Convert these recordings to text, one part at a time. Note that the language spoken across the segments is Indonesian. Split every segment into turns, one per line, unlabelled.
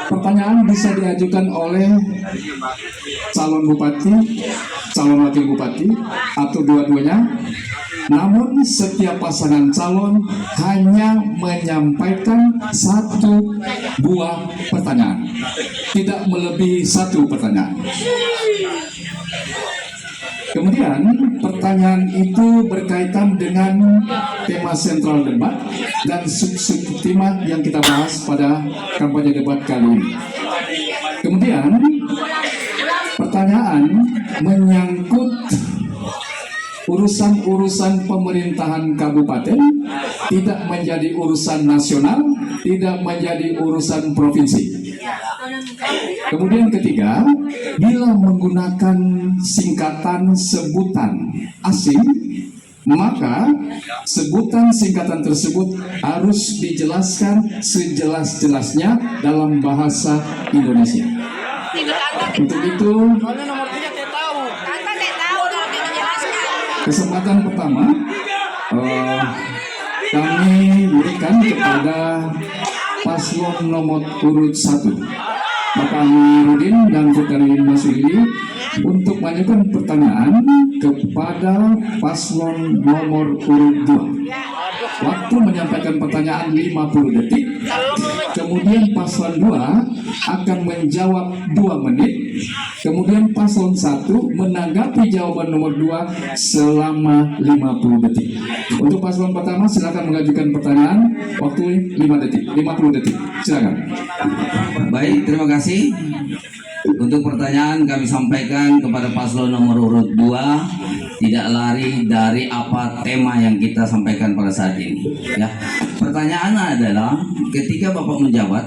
Pertanyaan bisa diajukan oleh calon bupati, calon wakil bupati, atau dua-duanya. Namun setiap pasangan calon hanya menyampaikan satu buah pertanyaan, tidak melebihi satu pertanyaan. Kemudian pertanyaan itu berkaitan dengan tema sentral debat dan sub-sub tema yang kita bahas pada kampanye debat kali ini. Kemudian pertanyaan menyangkut urusan-urusan pemerintahan kabupaten, tidak menjadi urusan nasional, tidak menjadi urusan provinsi. Kemudian ketiga, bila menggunakan singkatan sebutan asing, maka sebutan singkatan tersebut harus dijelaskan sejelas-jelasnya dalam bahasa Indonesia. Untuk itu, kesempatan pertama kami berikan kepada paslon nomor urut 1, Bapak Amiruddin dan Putri Masyuli, untuk mengajukan pertanyaan kepada paslon nomor urut 2. Waktu menyampaikan pertanyaan 50 detik. Kemudian paslon 2 akan menjawab 2 menit. Kemudian paslon 1 menanggapi jawaban nomor 2 selama 50 detik. Untuk paslon pertama silakan mengajukan pertanyaan, waktu 50 detik. Silakan.
Baik, terima kasih. Untuk pertanyaan kami sampaikan kepada paslon nomor urut 2, tidak lari dari apa tema yang kita sampaikan pada saat ini. Ya, pertanyaan adalah ketika Bapak menjabat,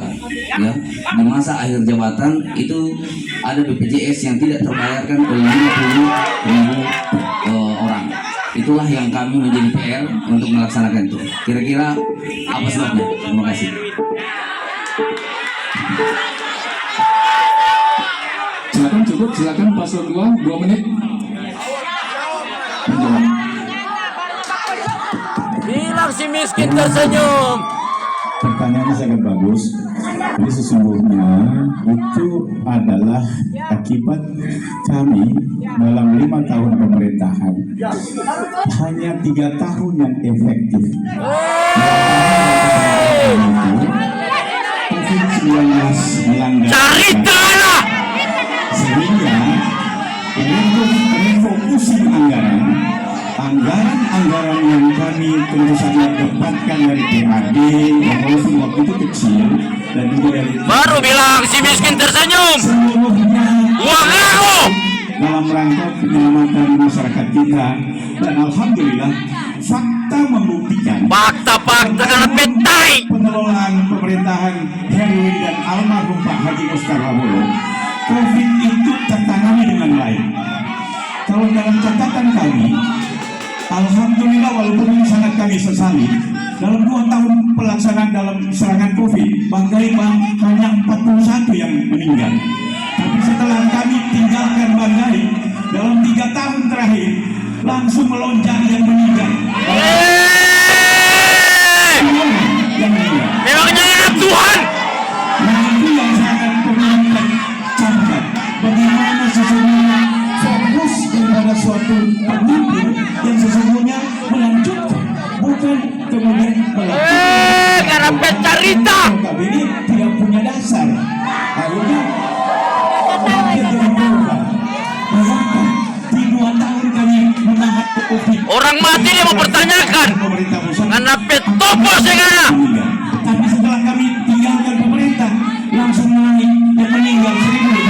ya, di masa akhir jabatan itu ada BPJS yang tidak terbayarkan oleh 50.000 orang. Itulah yang kami menjadi PR untuk melaksanakan itu. Kira-kira apa sebabnya? Terima kasih.
Silakan, cukup. Silakan paslon 2 menit.
Bilang si miskin tersenyum.
Pertanyaannya sangat bagus. Jadi sesungguhnya itu adalah akibat kami dalam 5 tahun pemerintahan hanya 3 tahun yang efektif. COVID-19 melanggar.
Cerita lah.
Sehingga refocusing anggaran yang kami tentu saja dapatkan dari PAD yang walaupun waktu itu kecil dan juga dari
Baru bilang si miskin tersenyum.
seluruhnya
Uang aku.
dalam rangka penyelamatan masyarakat kita, dan alhamdulillah fakta membuktikan
Fakta-fakta dalam petai.
pengelolaan pemerintahan Heru dan almarhum Pak Haji Oscar Labolo, COVID itu tertangani dengan baik. Kalau dalam catatan kami, alhamdulillah walaupun ini sangat kami sesali, dalam 2 tahun pelaksanaan dalam serangan COVID, Banggai hanya 41 yang meninggal. Tapi setelah kami tinggalkan Banggai, dalam 3 tahun terakhir, langsung melonjak yang meninggal. Yang meninggal.
Memangnya ingat Tuhan.
Nah, itu yang sangat pemerintah camkan. Bagaimana sesungguhnya fokus kepada suatu pemimpin yang sesungguhnya melanjutkan, bukan kemudian melanjutkan.
Karapet cerita.
Ini tidak punya dasar. Akhirnya hampir jadi berubah. Bayangkan, di 2 tahun kami menahan COVID.
Orang mati dia mau pertanyakan.
Pemerintah pusat
Karapet topo segala.
tapi setelah kami tinggalkan pemerintah, langsung naik yang meninggal 1.000 lebih.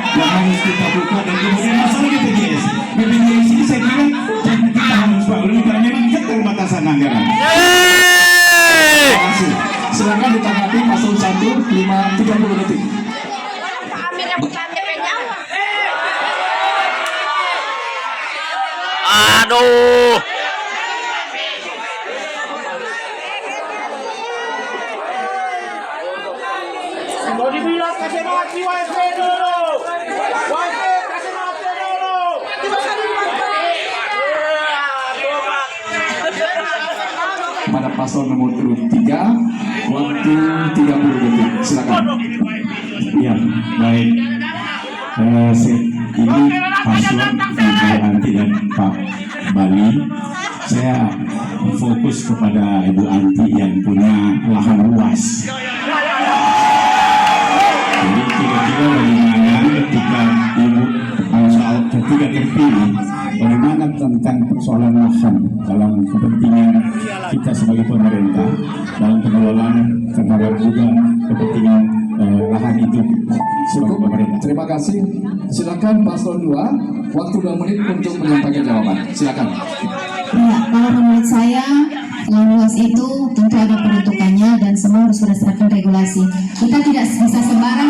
Yang harus kita buka. Dan kemudian masalah BPJS ini saya kira kita harus lebih karena memang keterbatasan anggaran.
Terima kasih. Silakan ditanggapi paslon 1, 30 detik.
Aduh.
Mau dibilang kasih mati WP dulu. WP kasih mati dulu.
Pada paslon nomor urut 3, waktu 30 detik. Silakan.
Ya, baik. Ini paslon Ibu Anti dan Pak Bali. Saya fokus kepada Ibu Anti yang punya lahan luas. Jadi kira-kira bagaimana ketika Ibu soal ketika terpilih, bagaimana tentang persoalan lahan dalam kepentingan kita sebagai pemerintah dalam pengelolaan terhadap juga kepentingan lahan itu sebagai pemerintah.
Terima kasih. Silakan paslon 2, waktu 2 menit untuk menyampaikan jawaban. Silakan.
Ya, kalau menurut saya lahan luas itu tentu ada peruntukannya dan semua harus berdasarkan regulasi. Kita tidak bisa sembarang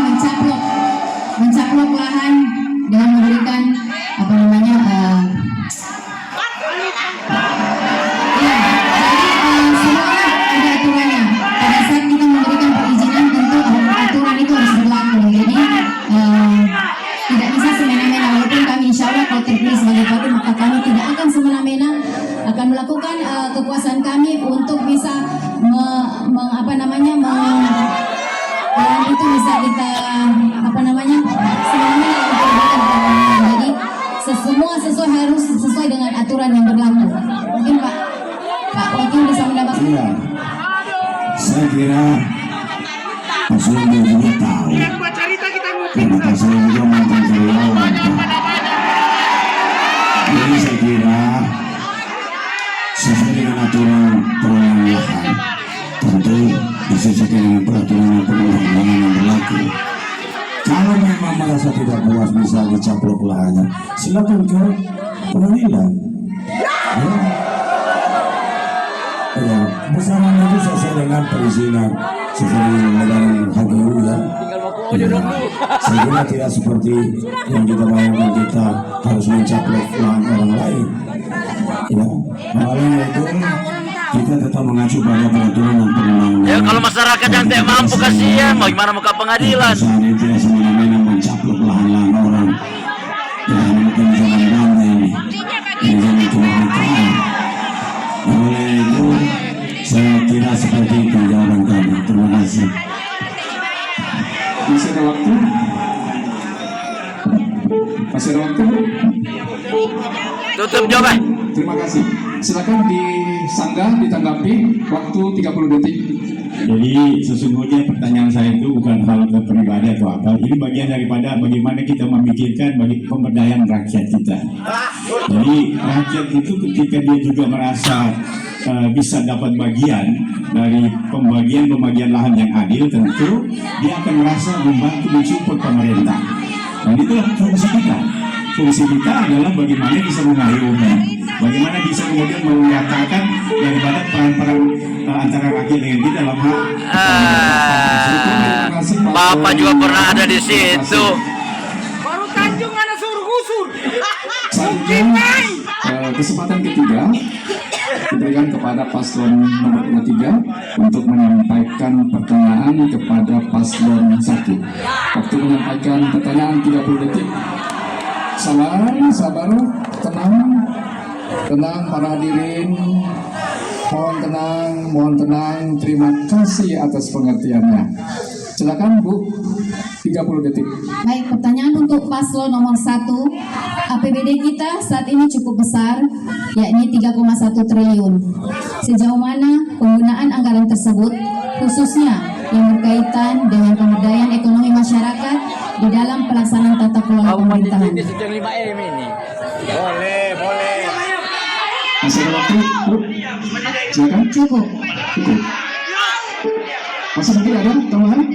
mencaplok lahan dengan memberikan apa namanya semua ada aturannya. Pada saat kita memberikan perizinan tentu aturan itu harus berlaku. Jadi tidak bisa semena-mena, walaupun kami insya Allah kalau terpilih sebagai bupati maka kami tidak akan semena-mena, akan melakukan kekuasaan kami untuk bisa lahan itu bisa kita semena-mena untuk jadi semua harus sesuai dengan aturan yang berlaku. Mungkin Pak Wakil bisa mendapatkan.
Iya, saya kira paslon juga tahu. Karena paslon juga mantan karyawan. Jadi saya kira sesuai dengan aturan pengelolaan lahan, tentu disesuaikan dengan peraturan pengelolaan yang berlaku. Kalau memang merasa tidak puas bisa dicaplok lahannya, silakan ke pengadilan. Ya, bersama itu sesuai dengan perizinan sesuai dengan undang HGU ya. Saya kira tidak seperti yang kita bayangkan kita harus mencaplok lahan orang lain. Ya, makanya itu kita tetap mengacu pada peraturan dan perundang-undangan.
Ya kalau masyarakat yang tidak mampu kasihan, mau gimana muka pengadilan?
Perusahaan itu tidak semena-mena mencaplok lahan-lahan orang. Ya, bukan zaman banteng ini zaman kemerdekaan. Oleh itu saya kira seperti itu jawaban kami. Terima kasih.
Masih ada waktu? Masih ada waktu?
Tutup jawaban.
Terima kasih. Silakan disanggah, ditanggapi. Waktu 30 detik.
Jadi sesungguhnya pertanyaan saya itu bukan hal pribadi atau apa. Ini bagian daripada bagaimana kita memikirkan bagi pemberdayaan rakyat kita. Jadi rakyat itu ketika dia juga merasa bisa dapat bagian dari pembagian lahan yang adil, tentu dia akan merasa membantu mensupport pemerintah. Dan itulah fungsi kita. Fungsi kita adalah bagaimana bisa mengayomi, bagaimana bisa kemudian menyatakan daripada peran-peran antara rakyat dengan kita dalam hal
Bapak juga pernah ada di situ.
Baru Tanjung ada suruh gusur.
Selanjutnya kesempatan ketiga diberikan kepada paslon nomor 3 untuk menyampaikan pertanyaan kepada paslon 1. Waktu menyampaikan pertanyaan 30 detik. Sabar, tenang para hadirin. Mohon tenang. Terima kasih atas pengertiannya. Silakan Bu, 30 detik.
Baik, pertanyaan untuk paslon nomor 1. APBD kita saat ini cukup besar, yakni 3,1 triliun. Sejauh mana penggunaan anggaran tersebut, khususnya yang berkaitan dengan pemberdayaan ekonomi masyarakat di dalam pelaksanaan tata kelola pemerintahan?
Boleh.
Masih ada waktu, Bu? Silakan.
Cukup.
Masih mungkin ada tambahan?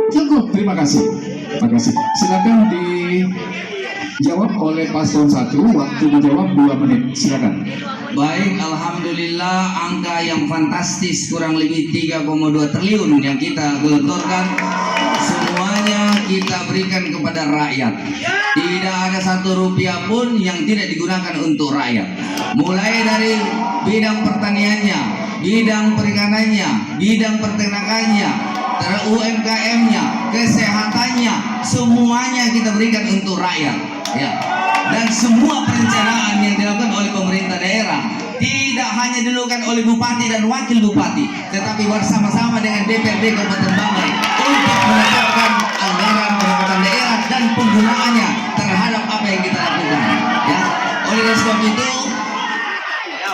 Cukup. Terima kasih. Silakan dijawab oleh paslon 1. Waktu menjawab 2 menit. Silakan.
Baik, alhamdulillah angka yang fantastis kurang lebih 3,2 triliun yang kita gelontorkan semuanya kita berikan kepada rakyat. Tidak ada 1 rupiah pun yang tidak digunakan untuk rakyat. Mulai dari bidang pertaniannya, bidang perikanannya, bidang peternakannya, UMKM-nya, kesehatannya, semuanya kita berikan untuk rakyat. Ya. Dan semua perencanaan yang dilakukan oleh pemerintah daerah tidak hanya dilakukan oleh bupati dan wakil bupati, tetapi bersama-sama dengan DPRD Kabupaten Banggai penggunaannya terhadap apa yang kita lakukan. Ya, oleh sebab itu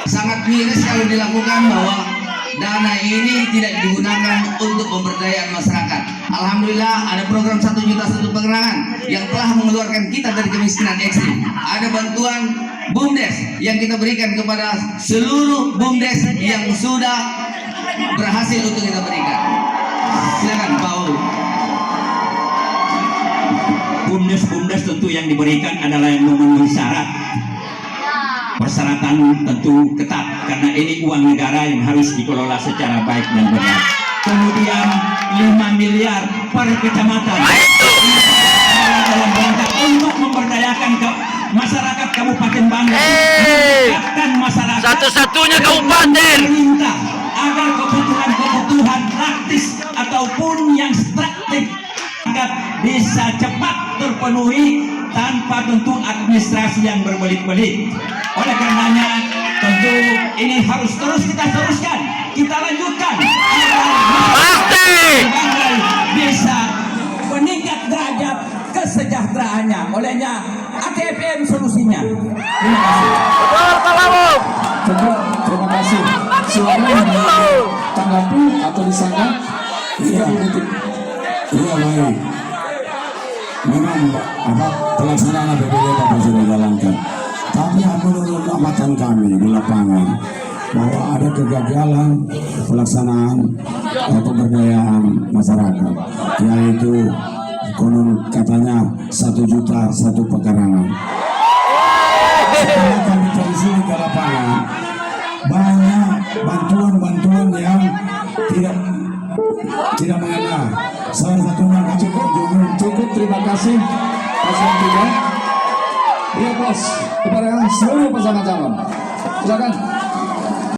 sangat miris kalau dilakukan bahwa dana ini tidak digunakan untuk pemberdayaan masyarakat. Alhamdulillah ada program 1 juta 1 pengerangan yang telah mengeluarkan kita dari kemiskinan ekstrim. Ada bantuan BUMDes yang kita berikan kepada seluruh BUMDes yang sudah berhasil untuk kita berikan. Silakan Pak Ulu.
BUMDes tentu yang diberikan adalah yang memenuhi syarat. Persyaratan tentu ketat karena ini uang negara yang harus dikelola secara baik dan benar. Kemudian 5 miliar per kecamatan dalam rangka untuk memberdayakan masyarakat Kabupaten Bangka, meningkatkan masyarakat
Satu-satunya kabupaten.
Perintah agar kebutuhan praktis ataupun yang strategis agar bisa cepat terpenuhi tanpa tentu administrasi yang berbelit-belit. Oleh karenanya tentu ini harus terus kita teruskan, kita lanjutkan agar Bangka bisa meningkat derajat kesejahteraannya. Olehnya ATPM solusinya. Terima kasih.
Terima kasih. Silakan ditanggapi atau disanggah.
Iya, iya baik. Memang pelaksanaan APBD Bapak sudah jalankan. Tapi menurut amatan kami di lapangan bahwa ada kegagalan pelaksanaan pemberdayaan masyarakat, yaitu konon katanya 1 juta 1 pekarangan. Setelah kami telusuri ke lapangan, banyak bantuan-bantuan yang tidak mengena. Salah satunya
Cukup, terima kasih paslon 3. Ya bos, kepada seluruh pasangan calon. Silakan.